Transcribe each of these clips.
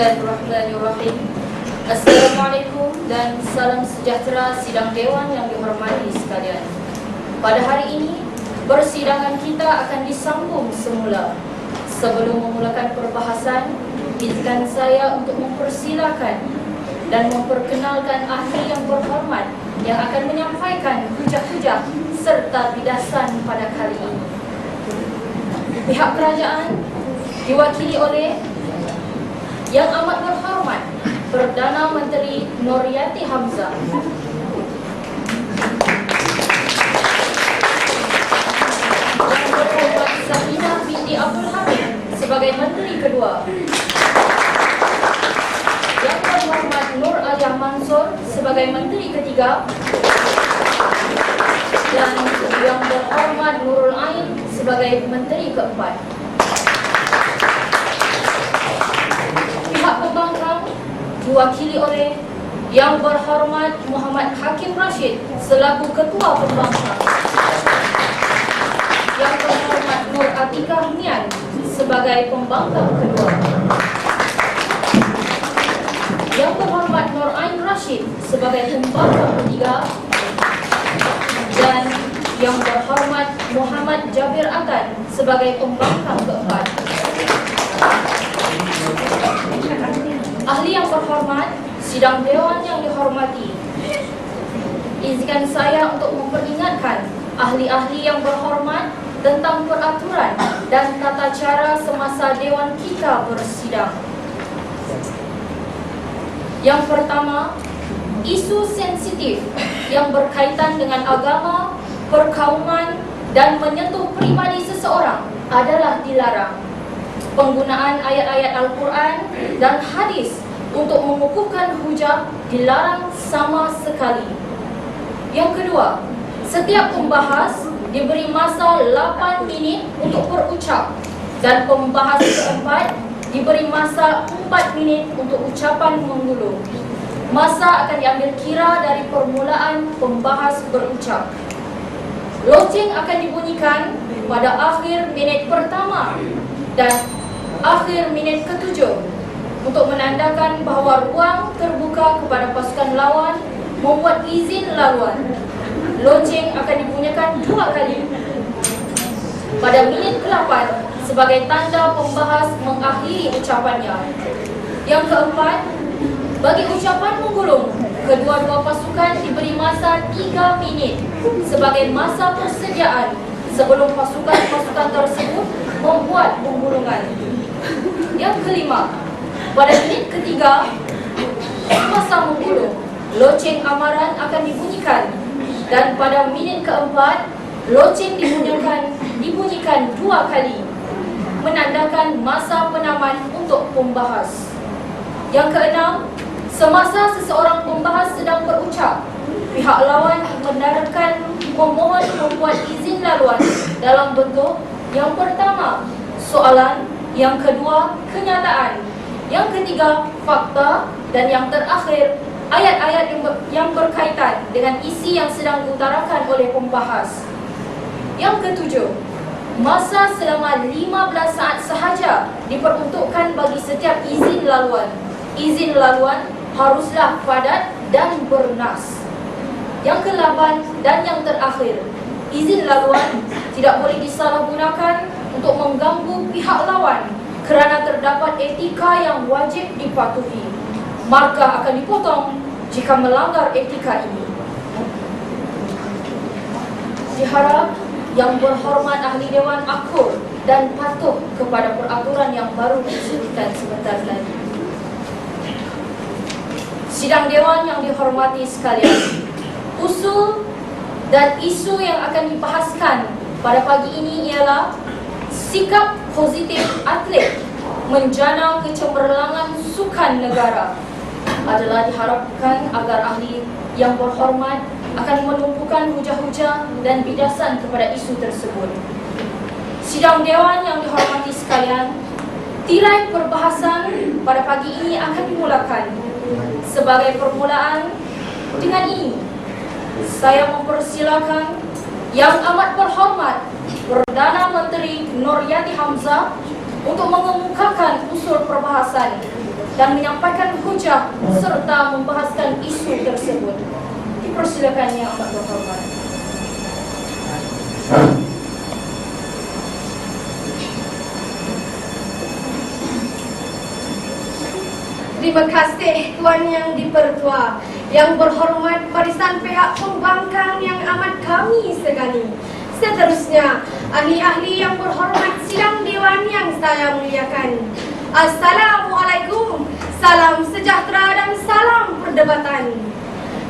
Bismillahirrahmanirrahim. Assalamualaikum dan salam sejahtera sidang dewan yang dihormati sekalian. Pada hari ini, persidangan kita akan disambung semula. Sebelum memulakan perbahasan, izinkan saya untuk mempersilakan dan memperkenalkan ahli yang berhormat yang akan menyampaikan hujah-hujah serta bidasan pada kali ini. Pihak kerajaan diwakili oleh Yang Amat Berhormat Perdana Menteri Noryati Hamzah, Yang Berhormat Sakinah binti Abdul Hamid sebagai Menteri Kedua, Yang Berhormat Nur Aliyah Mansur sebagai Menteri Ketiga, dan Yang Berhormat Nurul Ain sebagai Menteri Keempat. Pihak pembangkang diwakili oleh Yang Berhormat Muhammad Hakim Rashid selaku Ketua Pembangkang, Yang Berhormat Nur Atikah Mian sebagai Pembangkang Kedua, Yang Berhormat Nur Ain Rashid sebagai Pembangkang Ketiga, dan Yang Berhormat Muhammad Jabir Akan sebagai Pembangkang Keempat. Ahli yang berhormat, sidang dewan yang dihormati, izinkan saya untuk memperingatkan ahli-ahli yang berhormat tentang peraturan dan tata cara semasa dewan kita bersidang. Yang pertama, isu sensitif yang berkaitan dengan agama, perkauman dan menyentuh pribadi seseorang adalah dilarang. Penggunaan ayat-ayat Al-Quran dan hadis untuk mengukuhkan hujah dilarang sama sekali. Yang kedua, setiap pembahas diberi masa 8 minit untuk berucap, dan pembahas keempat diberi masa 4 minit untuk ucapan menggulung. Masa akan diambil kira dari permulaan pembahas berucap. Loceng akan dibunyikan pada akhir minit pertama dan akhir minit ke-7 untuk menandakan bahawa ruang terbuka kepada pasukan lawan membuat izin laluan. Loceng akan dibunyikan 2 kali pada minit ke-8 sebagai tanda pembahas mengakhiri ucapannya. Yang keempat, bagi ucapan menggulung, kedua-dua pasukan diberi masa 3 minit sebagai masa persediaan sebelum pasukan-pasukan tersebut membuat penggulungan. Yang kelima, pada minit ketiga masa menggulung, loceng amaran akan dibunyikan, dan pada minit keempat loceng dibunyikan 2 kali menandakan masa penaman untuk pembahas. Yang keenam, semasa seseorang pembahas sedang berucap, pihak lawan mendaratkan memohon membuat izin laluan dalam bentuk yang pertama, soalan, yang kedua, kenyataan, yang ketiga, fakta, dan yang terakhir, ayat-ayat yang berkaitan dengan isi yang sedang diutarakan oleh pembahas. Yang ketujuh, masa selama 15 saat sahaja diperuntukkan bagi setiap izin laluan. Izin laluan haruslah padat dan bernas. Yang ke-8 dan yang terakhir, izin laluan tidak boleh disalahgunakan untuk mengganggu pihak lawan kerana terdapat etika yang wajib dipatuhi. Markah akan dipotong jika melanggar etika ini. Diharap Yang Berhormat Ahli Dewan akur dan patuh kepada peraturan yang baru disebutkan sebentar lagi. Sidang dewan yang dihormati sekalian, usul dan isu yang akan dibahaskan pada pagi ini ialah sikap positif atlet menjana kecemerlangan sukan negara. Adalah diharapkan agar ahli yang berhormat akan menumpukan hujah-hujah dan bidasan kepada isu tersebut. Sidang dewan yang dihormati sekalian, tirai perbahasan pada pagi ini akan dimulakan. Sebagai permulaan, dengan ini saya mempersilakan Yang Amat Berhormat Perdana Menteri Noryati Hamzah untuk mengemukakan usul perbahasan dan menyampaikan hujah serta membahaskan isu tersebut. Dipersilakan Yang Amat Berhormat. Terima kasih Tuan Yang Dipertua, Yang Berhormat barisan pihak pembangkang yang amat kami segani. Seterusnya, ahli-ahli yang berhormat sidang Dewan yang saya muliakan. Assalamualaikum, salam sejahtera dan salam perdebatan.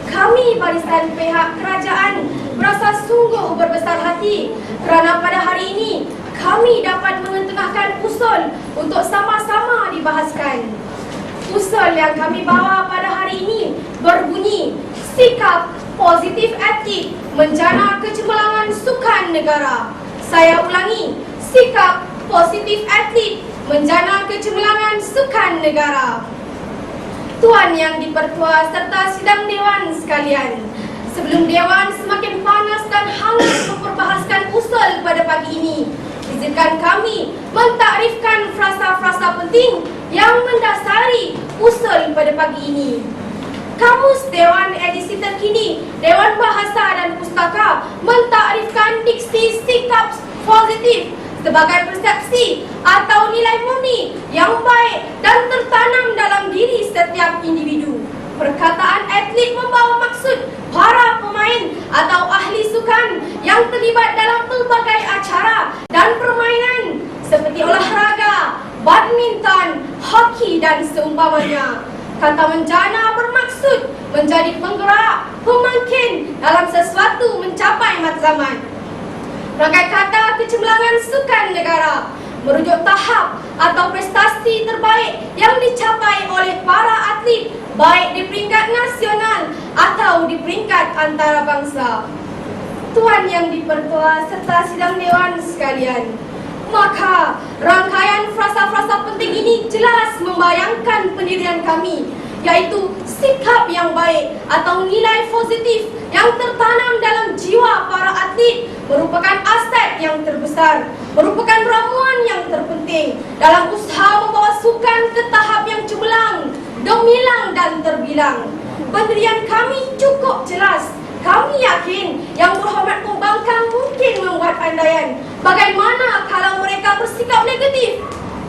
Kami barisan pihak kerajaan berasa sungguh berbesar hati kerana pada hari ini kami dapat mengetengahkan usul untuk sama-sama dibahaskan. Usul yang kami bawa pada hari ini berbunyi sikap positif etik menjana kecemerlangan sukan negara. Saya ulangi, sikap positif etik menjana kecemerlangan sukan negara. Tuan Yang Dipertua serta sidang Dewan sekalian, sebelum Dewan semakin panas dan hangat memperbahaskan usul pada pagi ini, izinkan kami mentakrifkan frasa-frasa penting yang mendasari usul pada pagi ini. Kamus Dewan edisi terkini Dewan Bahasa dan Pustaka mentakrifkan diksi sikap positif sebagai persepsi atau nilai murni yang baik dan tertanam dalam diri setiap individu. Perkataan atlet membawa maksud para pemain atau ahli sukan yang terlibat dalam pelbagai acara dan permainan seperti olahraga, badminton, hoki dan seumpamanya. Kata menjana bermaksud menjadi penggerak, pemangkin dalam sesuatu mencapai matlamat. Rangkai kata kecemerlangan sukan negara merujuk tahap atau prestasi terbaik yang dicapai oleh para atlet baik di peringkat nasional atau di peringkat antarabangsa. Tuan Yang Dipertua serta sidang Dewan sekalian, maka rangkaian frasa-frasa penting ini jelas membayangkan pendirian kami, yaitu sikap yang baik atau nilai positif yang tertanam dalam jiwa para atlet merupakan aset yang terbesar, merupakan ramuan yang terpenting dalam usaha membawa sukan ke tahap yang cemerlang, gemilang dan terbilang. Pendirian kami cukup jelas. Kami yakin Yang Berhormat pembangkang mungkin membuat andaian bagaimana kalau mereka bersikap negatif.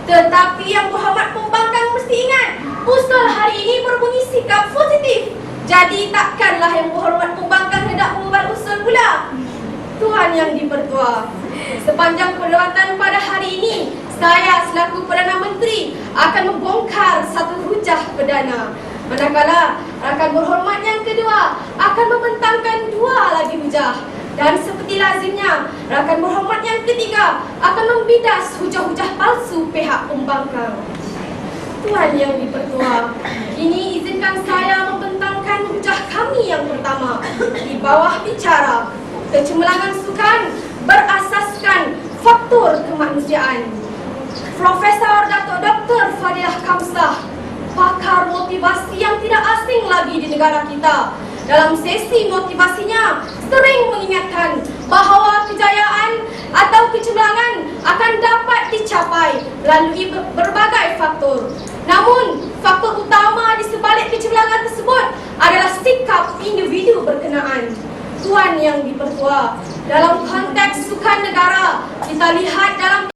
Tetapi Yang Berhormat pembangkang mesti ingat, usul hari ini berbunyi sikap positif. Jadi takkanlah Yang Berhormat pembangkang hendak membuat usul pula. Tuan Yang Dipertua, sepanjang perdebatan pada hari ini, saya selaku Perdana Menteri akan membongkar satu hujah perdana. Manakala rakan berhormat yang kedua akan membentangkan dua lagi hujah. Dan seperti lazimnya, rakan berhormat yang ketiga akan membidas hujah-hujah palsu pihak pembangkang. Tuan Yang Dipertua, kini izinkan saya membentangkan hujah kami yang pertama di bawah bicara kecemerlangan sukan berasaskan faktor kemanusiaan. Profesor Dato' Dr. Fadilah Kamsah, pakar motivasi yang tidak asing lagi di negara kita, dalam sesi motivasinya sering mengingatkan bahawa kejayaan atau kecemerlangan akan dapat dicapai melalui berbagai faktor. Namun, faktor utama di sebalik kecemerlangan tersebut adalah sikap individu berkenaan. Tuan Yang Dipertua, dalam konteks sukan negara, kita lihat dalam